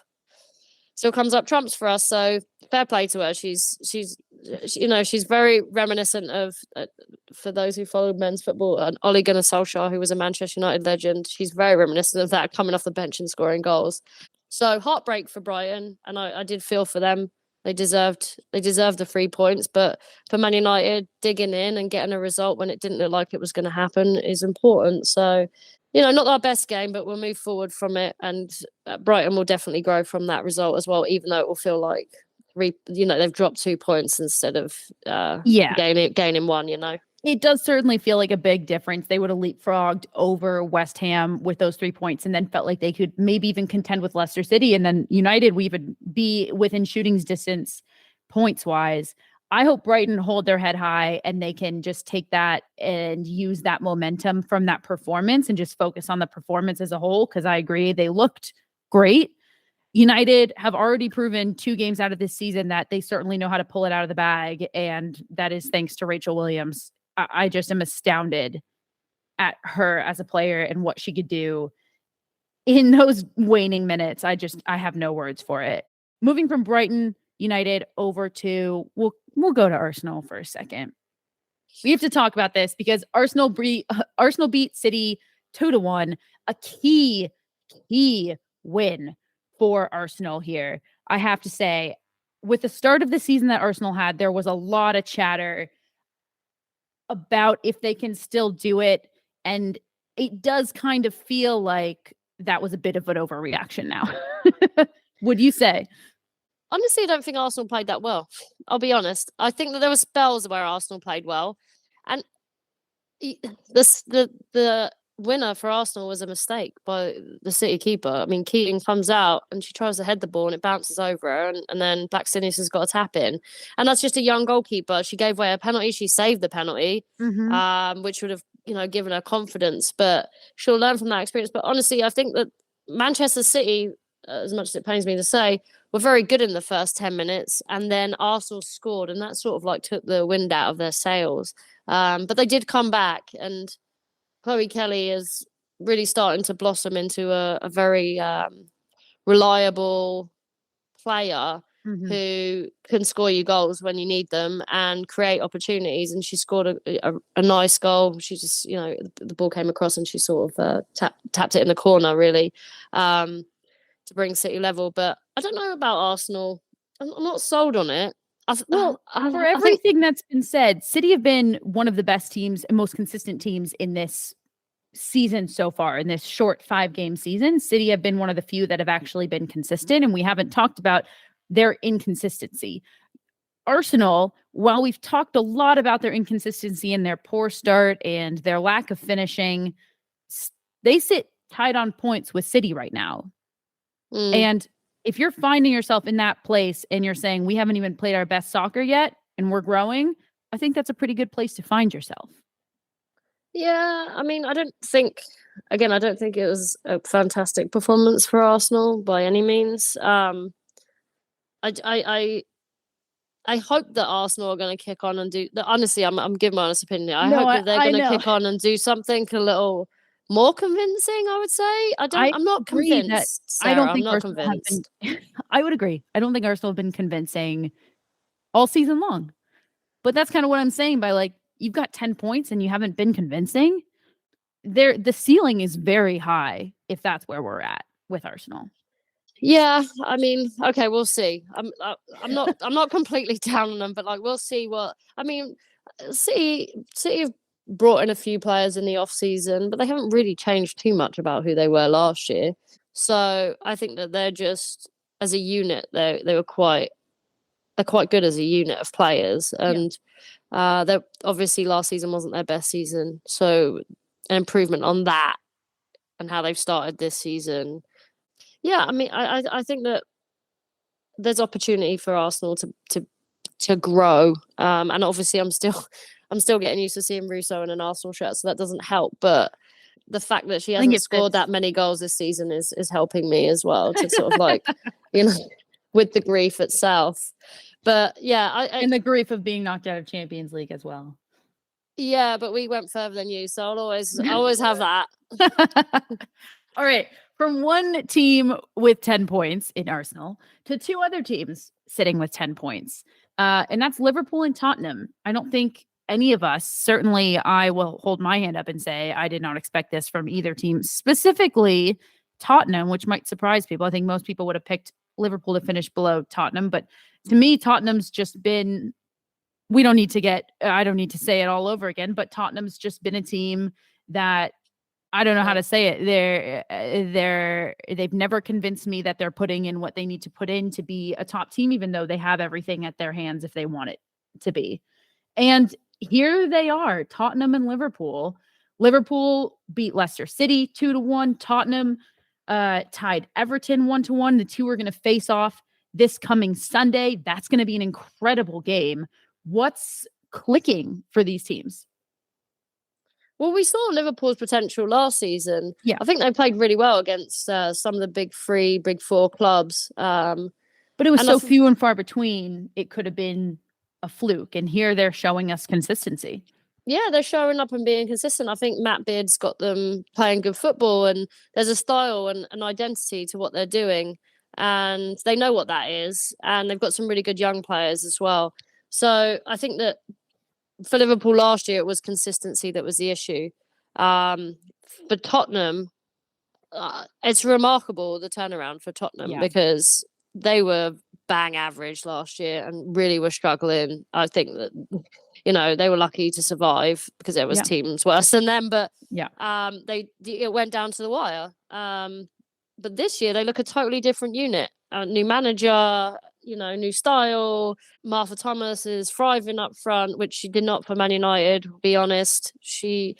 trumps for us. So fair play to her. She's very reminiscent of, for those who followed men's football, an Ole Gunnar Solskjaer, who was a Manchester United legend. She's very reminiscent of that, coming off the bench and scoring goals. So heartbreak for Brighton, and I did feel for them. They deserved the 3 points, but for Man United, digging in and getting a result when it didn't look like it was going to happen is important. So, not our best game, but we'll move forward from it, and Brighton will definitely grow from that result as well, even though it will feel like they've dropped 2 points instead of gaining one. It does certainly feel like a big difference. They would have leapfrogged over West Ham with those 3 points and then felt like they could maybe even contend with Leicester City. And then United, we would be within shooting's distance points wise. I hope Brighton hold their head high and they can just take that and use that momentum from that performance and just focus on the performance as a whole. Because I agree, they looked great. United have already proven 2 games out of this season that they certainly know how to pull it out of the bag. And that is thanks to Rachel Williams. I just am astounded at her as a player and what she could do in those waning minutes. I have no words for it. Moving from Brighton United over to, we'll go to Arsenal for a second. We have to talk about this because Arsenal beat City 2-1, a key win for Arsenal here. I have to say, with the start of the season that Arsenal had, there was a lot of chatter about if they can still do it. And it does kind of feel like that was a bit of an overreaction now. Would you say? Honestly, I don't think Arsenal played that well. I'll be honest. I think that there were spells where Arsenal played well. And the winner for Arsenal was a mistake by the City keeper. I mean, Keating comes out and she tries to head the ball and it bounces over her, and then Blackstenius has got a tap in. And that's just a young goalkeeper. She gave away a penalty. She saved the penalty, which would have, given her confidence. But she'll learn from that experience. But honestly, I think that Manchester City, as much as it pains me to say, were very good in the first 10 minutes. And then Arsenal scored, and that sort of like took the wind out of their sails. But they did come back, and Chloe Kelly is really starting to blossom into a very reliable player who can score you goals when you need them and create opportunities. And she scored a nice goal. She just, the ball came across and she sort of tapped it in the corner, really, to bring City level. But I don't know about Arsenal. I'm not sold on it. For everything that's been said, City have been one of the best teams and most consistent teams in this season so far. In this short 5-game season, City have been one of the few that have actually been consistent, and we haven't talked about their inconsistency. Arsenal, while we've talked a lot about their inconsistency and their poor start and their lack of finishing, they sit tied on points with City right now. And if you're finding yourself in that place and you're saying, we haven't even played our best soccer yet and we're growing, I think that's a pretty good place to find yourself. Yeah, I mean, I don't think it was a fantastic performance for Arsenal by any means. I hope that Arsenal are going to kick on and do. Honestly, I'm giving my honest opinion. I hope that they're going to kick on and do something a little more convincing. I would say. I'm not convinced. Sarah, I'm not convinced. I would agree. I don't think Arsenal have been convincing all season long. But that's kind of what I'm saying by, like, you've got 10 points and you haven't been convincing. The ceiling is very high if that's where we're at with Arsenal. Yeah, I mean, okay, we'll see. I'm not completely down on them, but like we'll see what. I mean, City have brought in a few players in the off season, but they haven't really changed too much about who they were last year. So I think that they're just, as a unit, they're quite good as a unit of players, and they're obviously last season wasn't their best season, so an improvement on that and how they've started this season. Yeah, I mean, I think that there's opportunity for Arsenal to grow, and obviously I'm still getting used to seeing Russo in an Arsenal shirt, so that doesn't help. But the fact that she hasn't scored that many goals this season is helping me as well to sort of like, with the grief itself. But yeah, and the grief of being knocked out of Champions League as well. Yeah, but we went further than you, so I'll always have that. All right. From one team with 10 points in Arsenal to 2 other teams sitting with 10 points. And that's Liverpool and Tottenham. I don't think any of us, certainly I will hold my hand up and say I did not expect this from either team, specifically Tottenham, which might surprise people. I think most people would have picked Liverpool to finish below Tottenham. But to me, Tottenham's just been, I don't need to say it all over again, but Tottenham's just been a team that, I don't know how to say it. They've never convinced me that they're putting in what they need to put in to be a top team, even though they have everything at their hands if they want it to be. And here they are, Tottenham and Liverpool. Liverpool beat Leicester City 2-1. Tottenham tied Everton 1-1. The two are going to face off this coming Sunday. That's going to be an incredible game. What's clicking for these teams? Well, we saw Liverpool's potential last season. Yeah. I think they played really well against some of the big three, big four clubs. But it was so few and far between, it could have been a fluke. And here they're showing us consistency. Yeah, they're showing up and being consistent. I think Matt Beard's got them playing good football, and there's a style and an identity to what they're doing. And they know what that is. And they've got some really good young players as well. So I think that for Liverpool last year, it was consistency that was the issue. For Tottenham, it's remarkable, the turnaround for Tottenham, because they were bang average last year and really were struggling. I think that, they were lucky to survive because there was teams worse than them, but it went down to the wire. But this year they look a totally different unit. New manager, new style. Martha Thomas is thriving up front, which she did not for Man United, to be honest. She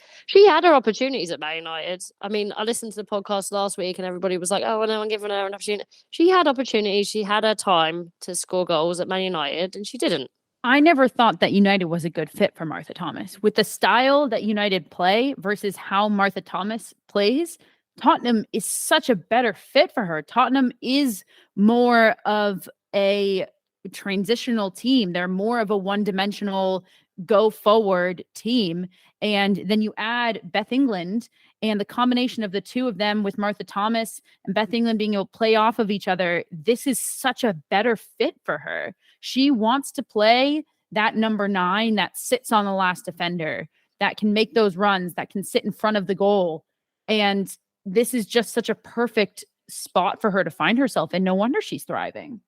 had her opportunities at Man United. I mean, I listened to the podcast last week and everybody was like, oh, no, I'm giving her an opportunity. She had opportunities. She had her time to score goals at Man United, and she didn't. I never thought that United was a good fit for Martha Thomas. With the style that United play versus how Martha Thomas plays, Tottenham is such a better fit for her. Tottenham is more of a transitional team. They're more of a one-dimensional go forward team. And then you add Beth England, and the combination of the two of them with Martha Thomas and Beth England being able to play off of each other, this is such a better fit for her. She wants to play that number 9 that sits on the last defender, that can make those runs, that can sit in front of the goal. And this is just such a perfect spot for her to find herself, and no wonder she's thriving.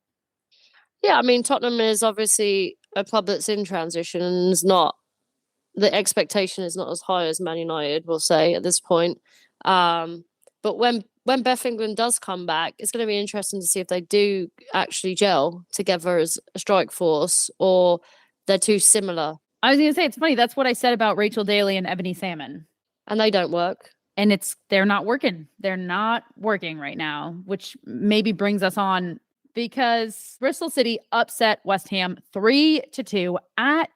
Yeah, I mean, Tottenham is obviously a club that's in transition, and the expectation is not as high as Man United, we'll say, at this point. But when Beth England does come back, it's going to be interesting to see if they do actually gel together as a strike force, or they're too similar. I was going to say, it's funny. That's what I said about Rachel Daly and Ebony Salmon. And they don't work. And they're not working. They're not working right now, which maybe brings us on, because Bristol City upset West Ham 3-2 at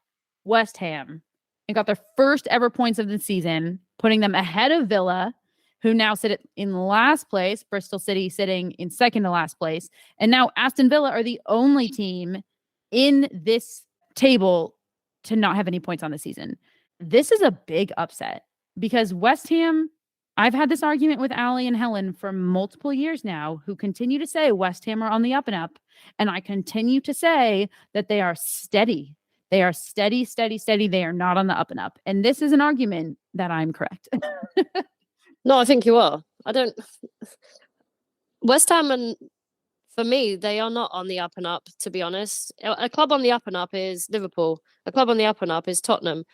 West Ham and got their first ever points of the season, putting them ahead of Villa, who now sit in last place. Bristol City sitting in second to last place. And now Aston Villa are the only team in this table to not have any points on the season. This is a big upset because West Ham, I've had this argument with Allie and Helen for multiple years now, who continue to say West Ham are on the up and up. And I continue to say that they are steady. They are steady, steady, steady. They are not on the up and up. And this is an argument that I'm correct. No, I think you are. West Ham, and for me, they are not on the up and up, to be honest. A club on the up and up is Liverpool. A club on the up and up is Tottenham.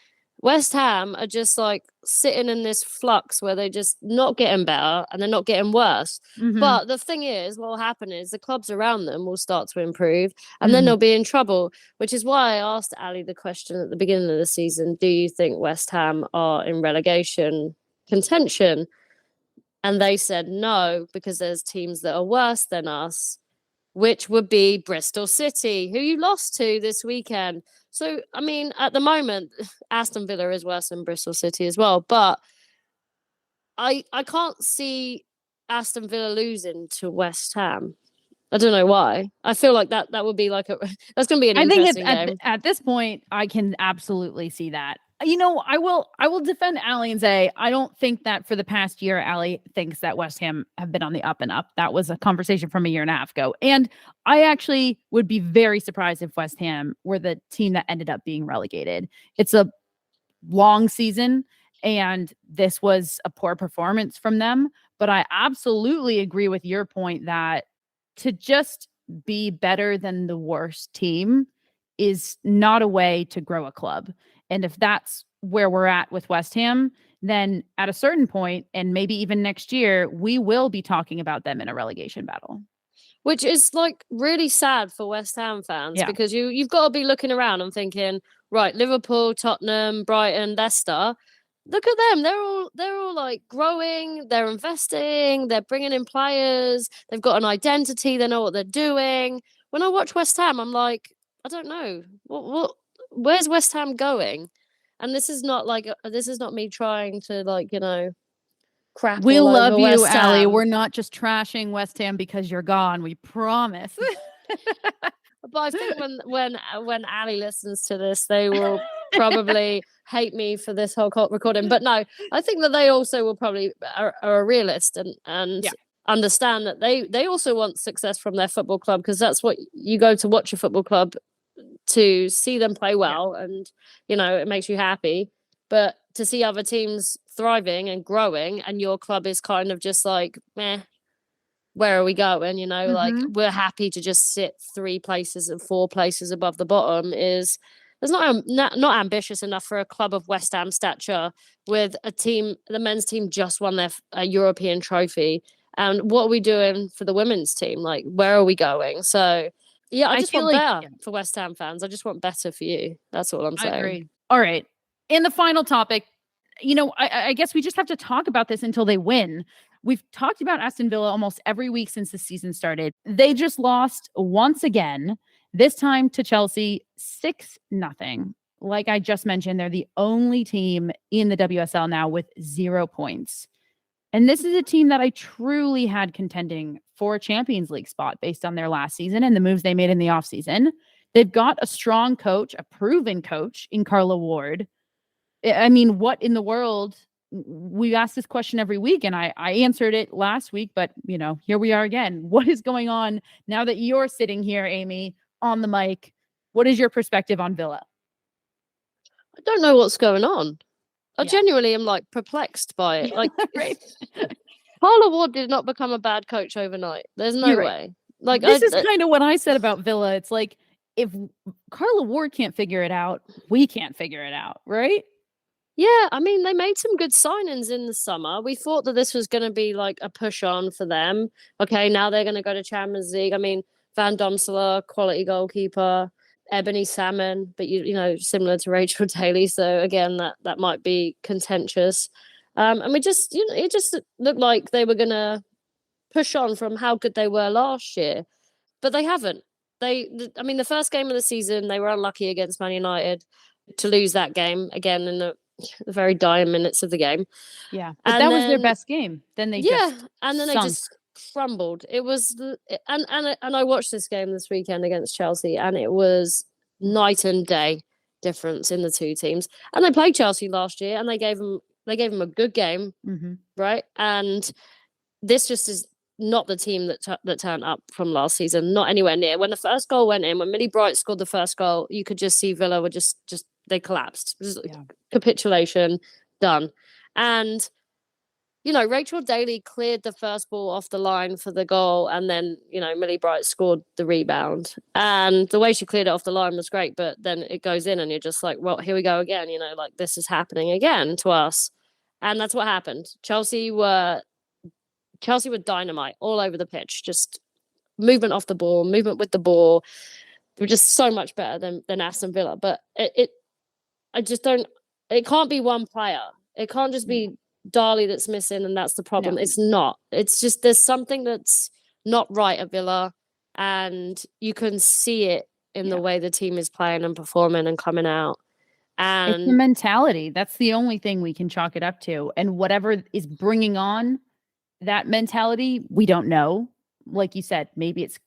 West Ham are just like sitting in this flux where they're just not getting better and they're not getting worse. Mm-hmm. But the thing is, what will happen is the clubs around them will start to improve, and then they'll be in trouble, which is why I asked Ali the question at the beginning of the season, do you think West Ham are in relegation contention? And they said no, because there's teams that are worse than us, which would be Bristol City, who you lost to this weekend. So, I mean, at the moment, Aston Villa is worse than Bristol City as well. But I can't see Aston Villa losing to West Ham. I don't know why. I feel like that would be like that's going to be an interesting game. At this point, I can absolutely see that. I will defend Allie and say, I don't think that for the past year, Allie thinks that West Ham have been on the up and up. That was a conversation from a year and a half ago. And I actually would be very surprised if West Ham were the team that ended up being relegated. It's a long season, and this was a poor performance from them. But I absolutely agree with your point that to just be better than the worst team is not a way to grow a club. And if that's where we're at with West Ham, then at a certain point, and maybe even next year, we will be talking about them in a relegation battle. Which is like really sad for West Ham fans, because you've got to be looking around and thinking, right, Liverpool, Tottenham, Brighton, Leicester. Look at them. They're all like growing. They're investing. They're bringing in players. They've got an identity. They know what they're doing. When I watch West Ham, I'm like, I don't know where's West Ham going? And this is not me trying to crap We all love over you, West Allie. Ham. We're not just trashing West Ham because you're gone. We promise. But I think when Ali listens to this, they will probably hate me for this whole recording. But no, I think that they also will probably are a realist and understand that they also want success from their football club, because that's what you go to watch a football club, to see them play well, and it makes you happy. But to see other teams thriving and growing, and your club is kind of just like, meh, where are we going? Like, we're happy to just sit 3 places and 4 places above the bottom. It's not ambitious enough for a club of West Ham stature, with the men's team just won their European trophy. And what are we doing for the women's team? Like, where are we going? So, yeah, I just want better for West Ham fans. I just want better for you. That's all I'm saying. I agree. All right. In the final topic, I guess we just have to talk about this until they win. We've talked about Aston Villa almost every week since the season started. They just lost once again, this time to Chelsea 6-0. Like I just mentioned, they're the only team in the WSL now with 0 points. And this is a team that I truly had contending for a Champions League spot based on their last season and the moves they made in the offseason. They've got a strong coach, a proven coach in Carla Ward. I mean, what in the world? We ask this question every week, and I answered it last week, but here we are again. What is going on now that you're sitting here, Amy, on the mic? What is your perspective on Villa? I don't know what's going on. I genuinely am perplexed by it. Right. Carla Ward did not become a bad coach overnight. There's no way. This is kind of what I said about Villa. It's like, if Carla Ward can't figure it out, we can't figure it out, right? Yeah, I mean, they made some good signings in the summer. We thought that this was going to be a push on for them. Okay, now they're going to go to Champions League. I mean, Van Domselaar, quality goalkeeper, Ebony Salmon, but similar to Rachel Daly. So again, that might be contentious. And we just, it just looked like they were going to push on from how good they were last year, but they haven't. The first game of the season, they were unlucky against Man United to lose that game again in the very dying minutes of the game. Yeah, but that was their best game. Then they they just crumbled. It was, and I watched this game this weekend against Chelsea, and it was night and day difference in the two teams. And they played Chelsea last year, and they gave them a good game, right? And this just is not the team that turned up from last season, not anywhere near. When the first goal went in, when Millie Bright scored the first goal, you could just see Villa were just they collapsed. Capitulation, done. And Rachel Daly cleared the first ball off the line for the goal, and then Millie Bright scored the rebound. And the way she cleared it off the line was great, but then it goes in, and you're just like, well, here we go again. This is happening again to us, and that's what happened. Chelsea were dynamite all over the pitch, just movement off the ball, movement with the ball. They were just so much better than Aston Villa. But it can't be one player. It can't just be Darley that's missing, and that's the problem. No. It's not. It's just there's something that's not right at Villa, and you can see it in the way the team is playing and performing and coming out. And it's the mentality. That's the only thing we can chalk it up to. And whatever is bringing on that mentality, we don't know. Like you said, maybe it's,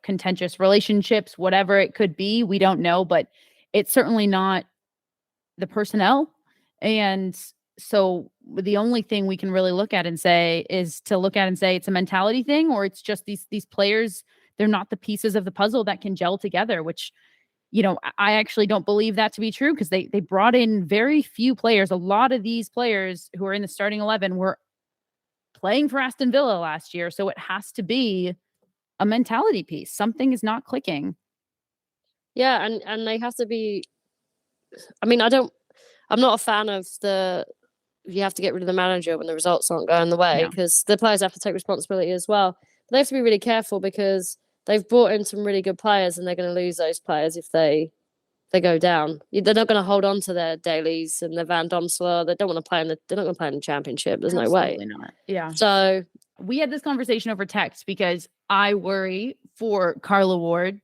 contentious relationships, whatever it could be. We don't know, but it's certainly not the personnel. And so the only thing we can really look at and say it's a mentality thing, or it's just these players, they're not the pieces of the puzzle that can gel together, which, I actually don't believe that to be true, because they brought in very few players. A lot of these players who are in the starting 11 were playing for Aston Villa last year. So it has to be a mentality piece. Something is not clicking. Yeah. And they have to be, I'm not a fan of you have to get rid of the manager when the results aren't going the way, because the players have to take responsibility as well. But they have to be really careful, because they've brought in some really good players, and they're going to lose those players if they they go down. They're not going to hold on to their Dailies and their Van Domselaar. They don't want to play they're not going to play in the championship. There's no way. Absolutely not. Yeah. So we had this conversation over text because I worry for Carla Ward.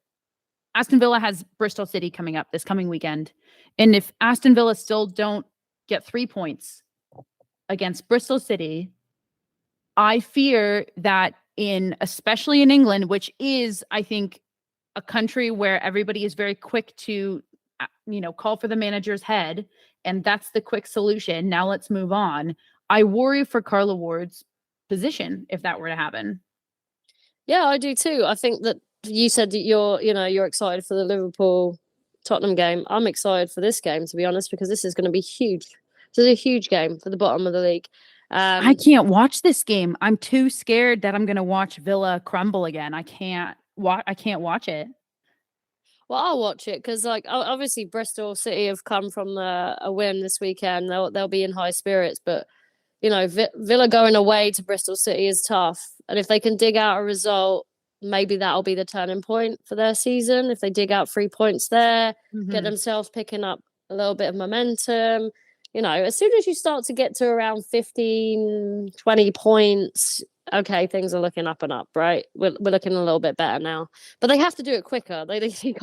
Aston Villa has Bristol City coming up this coming weekend. And if Aston Villa still don't get 3 points against Bristol City, I fear that especially in England, which is, I think, a country where everybody is very quick to, call for the manager's head, and that's the quick solution. Now let's move on. I worry for Carla Ward's position if that were to happen. Yeah, I do too. I think that you said that you're excited for the Liverpool Tottenham game. I'm excited for this game, to be honest, because this is going to be huge. This is a huge game for the bottom of the league. I can't watch this game. I'm too scared that I'm going to watch Villa crumble again. I can't watch it. Well, I'll watch it because, obviously Bristol City have come from a win this weekend. They'll be in high spirits, but Villa going away to Bristol City is tough. And if they can dig out a result, maybe that'll be the turning point for their season. If they dig out 3 points there, get themselves picking up a little bit of momentum. As soon as you start to get to around 15, 20 points, okay, things are looking up and up, right? We're looking a little bit better now. But they have to do it quicker. You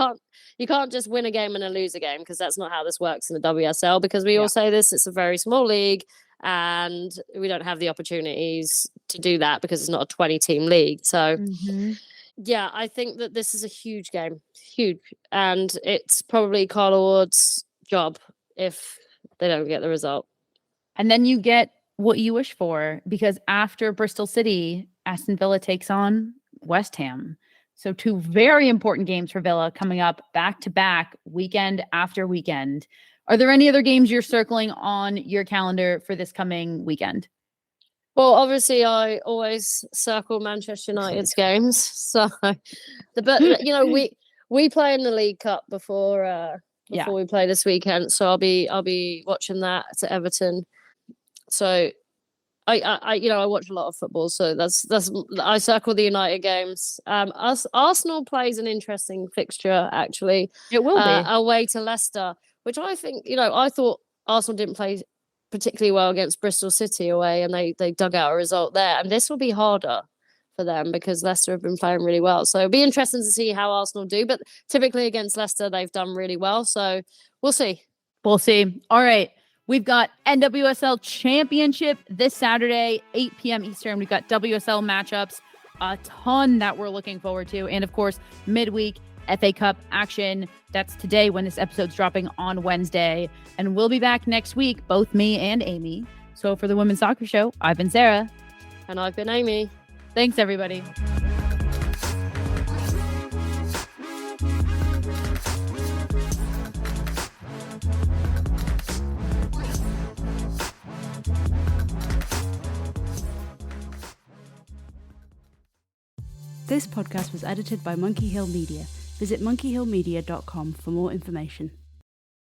can't just win a game and then lose a game, because that's not how this works in the WSL, because we all say this, it's a very small league and we don't have the opportunities to do that because it's not a 20-team league. So, yeah, I think that this is a huge game. Huge. And it's probably Carla Ward's job if they don't get the result. And then you get what you wish for, because after Bristol City, Aston Villa takes on West Ham. So 2 very important games for Villa coming up back to back, weekend after weekend. Are there any other games you're circling on your calendar for this coming weekend? Well, obviously, I always circle Manchester United's games. So, we play in the League Cup before we play this weekend. So I'll be watching that to Everton. So I watch a lot of football. So that's I circle the United games. Arsenal plays an interesting fixture, actually. It will be away to Leicester, which I think, I thought Arsenal didn't play particularly well against Bristol City away, and they dug out a result there. And this will be harder for them because Leicester have been playing really well. So it'll be interesting to see how Arsenal do. But typically against Leicester, they've done really well. So we'll see. We'll see. All right. We've got NWSL Championship this Saturday, 8 p.m. Eastern. We've got WSL matchups, a ton that we're looking forward to. And, of course, midweek FA Cup action. That's today when this episode's dropping on Wednesday. And we'll be back next week, both me and Amy. So for the Women's Soccer Show, I've been Sarah. And I've been Amy. Thanks, everybody. This podcast was edited by Monkey Hill Media. Visit monkeyhillmedia.com for more information.